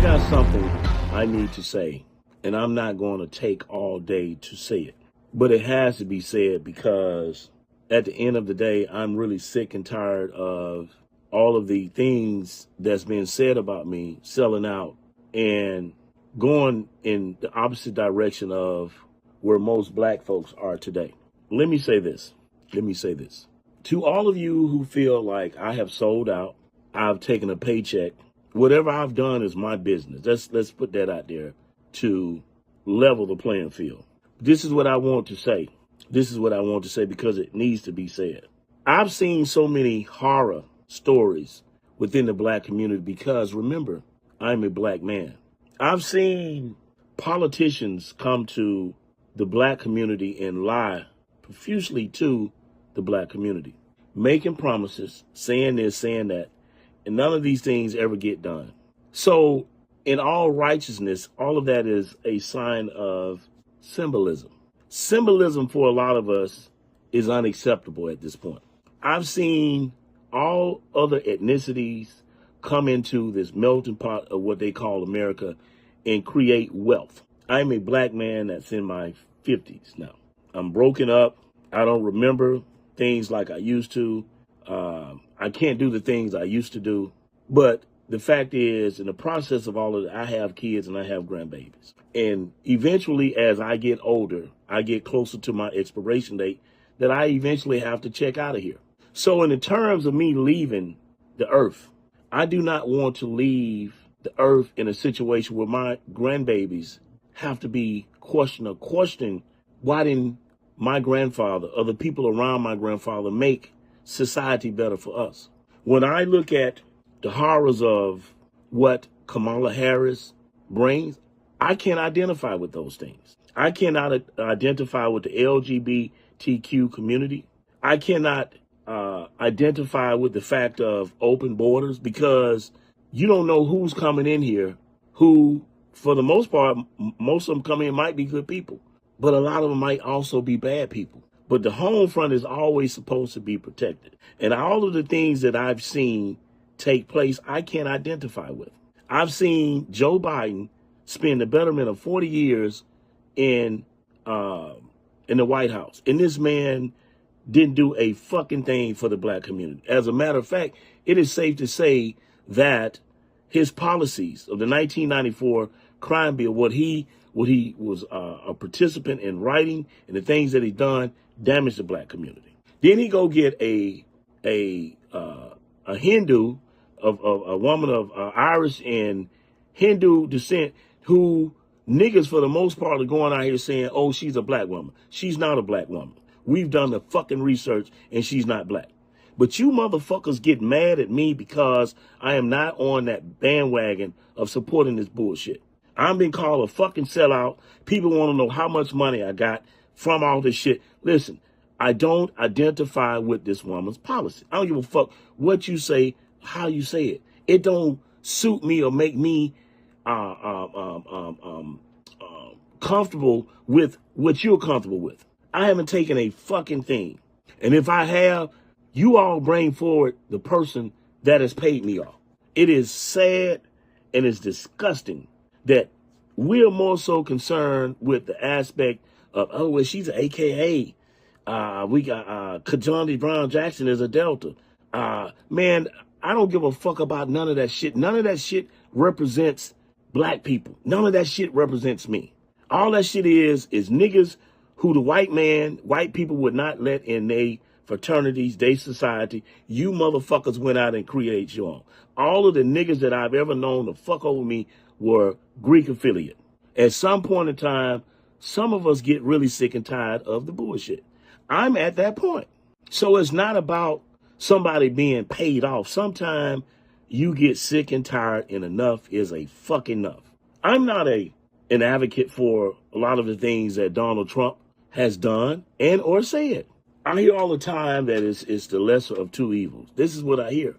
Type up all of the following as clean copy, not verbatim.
got something I need to say, and I'm not going to take all day to say it, but it has to be said because at the end of the day, I'm really sick and tired of all of the things that's been said about me selling out and going in the opposite direction of where most black folks are today. Let me say this. To all of you who feel like I have sold out, I've taken a paycheck, whatever I've done is my business. Let's put that out there to level the playing field. This is what I want to say. Because it needs to be said. I've seen so many horror stories within the black community because, remember, I'm a black man. I've seen politicians come to the black community and lie profusely to the black community, making promises, saying this, saying that, and none of these things ever get done. So in all righteousness, all of that is a sign of symbolism. Symbolism for a lot of us is unacceptable at this point. I've seen all other ethnicities come into this melting pot of what they call America and create wealth. I'm a black man that's in my 50s now. I'm broken up. I don't remember things like I used to. I can't do the things I used to do. But the fact is, in the process of all of that, I have kids and I have grandbabies. And eventually, as I get older, I get closer to my expiration date that I eventually have to check out of here. So in the terms of me leaving the earth, I do not want to leave the earth in a situation where my grandbabies have to be questioning why didn't my grandfather or the people around my grandfather make society better for us. When I look at the horrors of what Kamala Harris brings, I can't identify with those things. I cannot identify with the LGBTQ community. I cannot identify with the fact of open borders because you don't know who's coming in here, who, for the most part, most of them coming in might be good people, but a lot of them might also be bad people. But the home front is always supposed to be protected. And all of the things that I've seen take place, I can't identify with. I've seen Joe Biden spend the betterment of 40 years in the White House. And this man didn't do a fucking thing for the black community. As a matter of fact, it is safe to say that his policies of the 1994 crime bill, what he was a participant in writing and the things that he done damaged the black community. Then he go get a Hindu, of a woman of Irish and Hindu descent who niggas for the most part are going out here saying, oh, she's a black woman. She's not a black woman. We've done the fucking research and she's not black. But you motherfuckers get mad at me because I am not on that bandwagon of supporting this bullshit. I'm being called a fucking sellout. People want to know how much money I got from all this shit. Listen, I don't identify with this woman's policy. I don't give a fuck what you say, how you say it. It don't suit me or make me comfortable with what you're comfortable with. I haven't taken a fucking thing. And if I have, you all bring forward the person that has paid me off. It is sad and it's disgusting that we're more so concerned with the aspect of, oh, well, she's an AKA. We got Ketanji Brown Jackson is a Delta. Man, I don't give a fuck about none of that shit. None of that shit represents black people. None of that shit represents me. All that shit is niggas who the white people would not let in they fraternities, they society. You motherfuckers went out and created your own. All of the niggas that I've ever known to fuck over me were Greek affiliate. At some point in time, some of us get really sick and tired of the bullshit. I'm at that point. So it's not about somebody being paid off. Sometimes you get sick and tired and enough is a fuck enough. I'm not an advocate for a lot of the things that Donald Trump has done and or said. I hear all the time that it's the lesser of two evils. This is what I hear.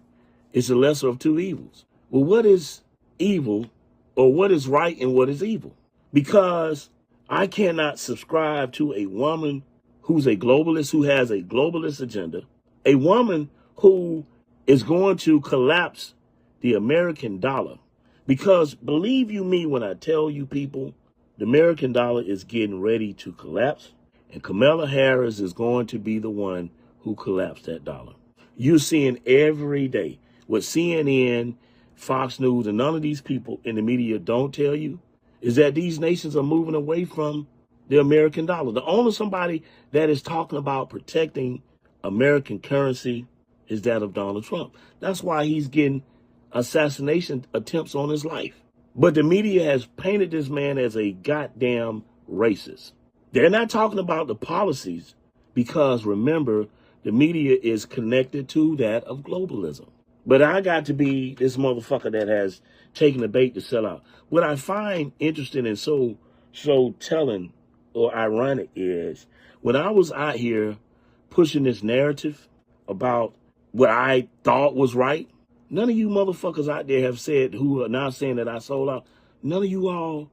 It's the lesser of two evils. Well, what is evil or what is right and what is evil? Because I cannot subscribe to a woman who's a globalist, who has a globalist agenda, a woman who is going to collapse the American dollar, Because believe you me when I tell you people, the American dollar is getting ready to collapse, and Kamala Harris is going to be the one who collapsed that dollar. You're seeing every day what CNN, Fox News, and none of these people in the media don't tell you is that these nations are moving away from the American dollar. The only somebody that is talking about protecting American currency is that of Donald Trump. That's why he's getting assassination attempts on his life. But the media has painted this man as a goddamn racist. They're not talking about the policies because, remember, the media is connected to that of globalism. But I got to be this motherfucker that has taken the bait to sell out. What I find interesting and so telling or ironic is when I was out here pushing this narrative about what I thought was right, none of you motherfuckers out there have said, who are now saying that I sold out, none of you all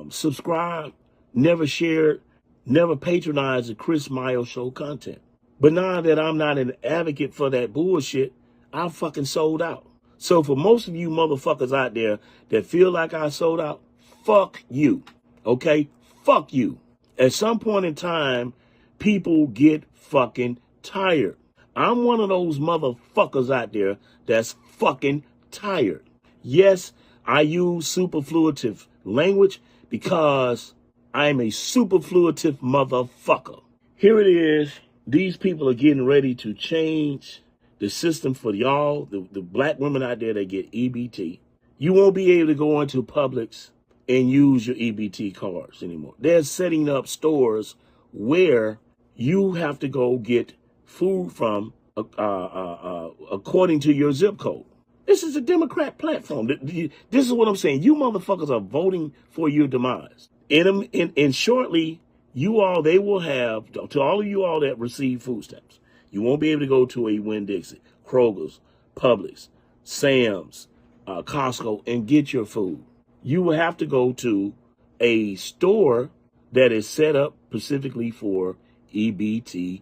subscribed, never shared, never patronized the Chris Miles Show content. But now that I'm not an advocate for that bullshit, I fucking sold out. So for most of you motherfuckers out there that feel like I sold out, fuck you, okay? Fuck you. At some point in time, people get fucking tired. I'm one of those motherfuckers out there that's fucking tired. Yes, I use superfluative language because I'm a superfluative motherfucker. Here it is. These people are getting ready to change the system for y'all, the black women out there that get EBT. You won't be able to go into Publix and use your EBT cards anymore. They're setting up stores where you have to go get food from according to your zip code. This is a Democrat platform. This is what I'm saying. You motherfuckers are voting for your demise. And shortly, they will have, to all of you all that receive food stamps, you won't be able to go to a Winn-Dixie, Kroger's, Publix, Sam's, Costco, and get your food. You will have to go to a store that is set up specifically for EBT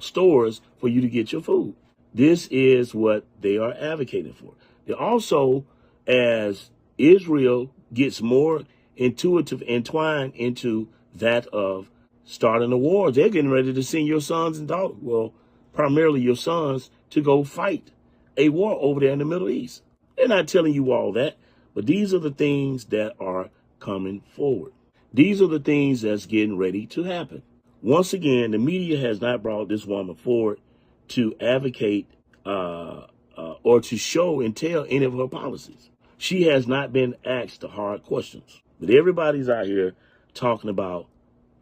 stores for you to get your food. This is what they are advocating for. They also, as Israel gets more entwined into that of starting a war, they're getting ready to send your sons and daughters, well, primarily your sons, to go fight a war over there in the Middle East. They're not telling you all that, but these are the things that are coming forward. These are the things that's getting ready to happen. Once again, the media has not brought this woman forward to advocate or to show and tell any of her policies. She has not been asked the hard questions. But everybody's out here talking about,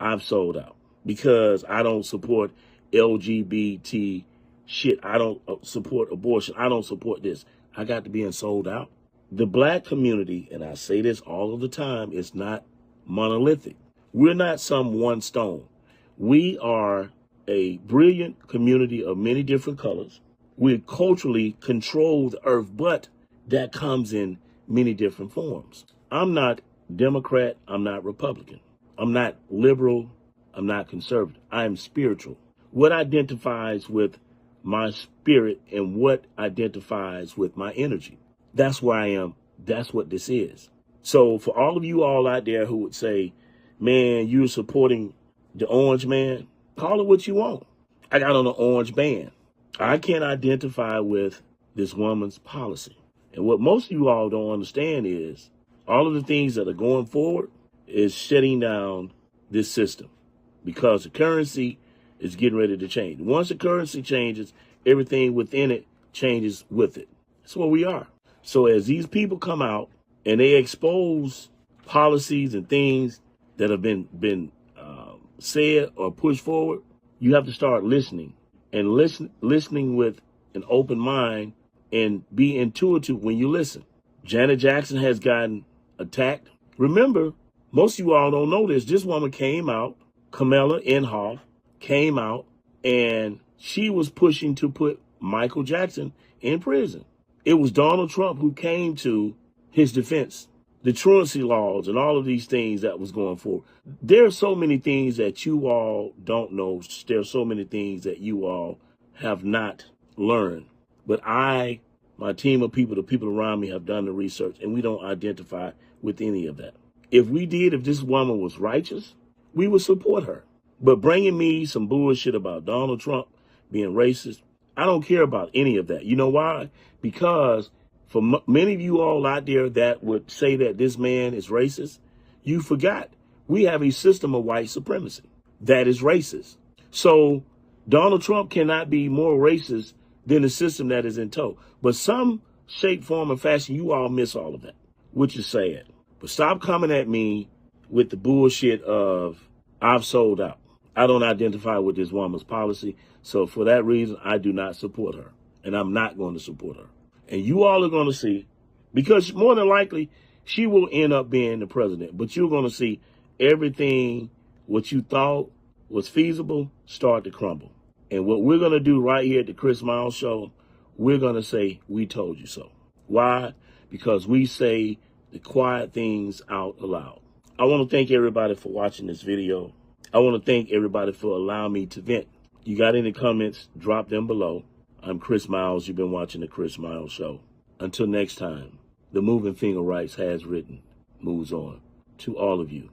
I've sold out because I don't support LGBT shit. I don't support abortion. I don't support this. I got to be sold out. The black community, and I say this all of the time, is not monolithic. We're not some one stone. We are a brilliant community of many different colors. We culturally control the earth, but that comes in many different forms. I'm not Democrat. I'm not Republican. I'm not liberal. I'm not conservative. I am spiritual. What identifies with my spirit and what identifies with my energy. That's where I am. That's what this is. So for all of you all out there who would say, man, you're supporting the orange man, call it what you want. I got on an orange band. I can't identify with this woman's policy. And what most of you all don't understand is all of the things that are going forward is shutting down this system because the currency is getting ready to change. Once the currency changes, everything within it changes with it. That's where we are. So as these people come out and they expose policies and things that have been said or pushed forward, you have to start listening and listening with an open mind and be intuitive when you listen. Janet Jackson has gotten attacked. Remember, most of you all don't know this. This woman came out, Kamala Inhofe came out, and she was pushing to put Michael Jackson in prison. It was Donald Trump who came to his defense. The truancy laws and all of these things that was going forward. There are so many things that you all don't know. There are so many things that you all have not learned. But I My team of people, the people around me, have done the research, and we don't identify with any of that. If this woman was righteous, we would support her. But bringing me some bullshit about Donald Trump being racist, I don't care about any of that. You know why? Because for many of you all out there that would say that this man is racist, you forgot we have a system of white supremacy that is racist. So Donald Trump cannot be more racist than the system that is in tow. But some shape, form, and fashion, you all miss all of that, which is sad. But stop coming at me with the bullshit of I've sold out. I don't identify with this woman's policy. So for that reason, I do not support her. And I'm not going to support her. And you all are going to see, because more than likely, she will end up being the president. But you're going to see everything, what you thought was feasible, start to crumble. And what we're going to do right here at the Chris Miles Show, we're going to say, we told you so. Why? Because we say the quiet things out aloud. I want to thank everybody for watching this video. I want to thank everybody for allowing me to vent. You got any comments, drop them below. I'm Chris Miles. You've been watching the Chris Miles Show. Until next time, the Moving Finger Rights has written, moves on. To all of you,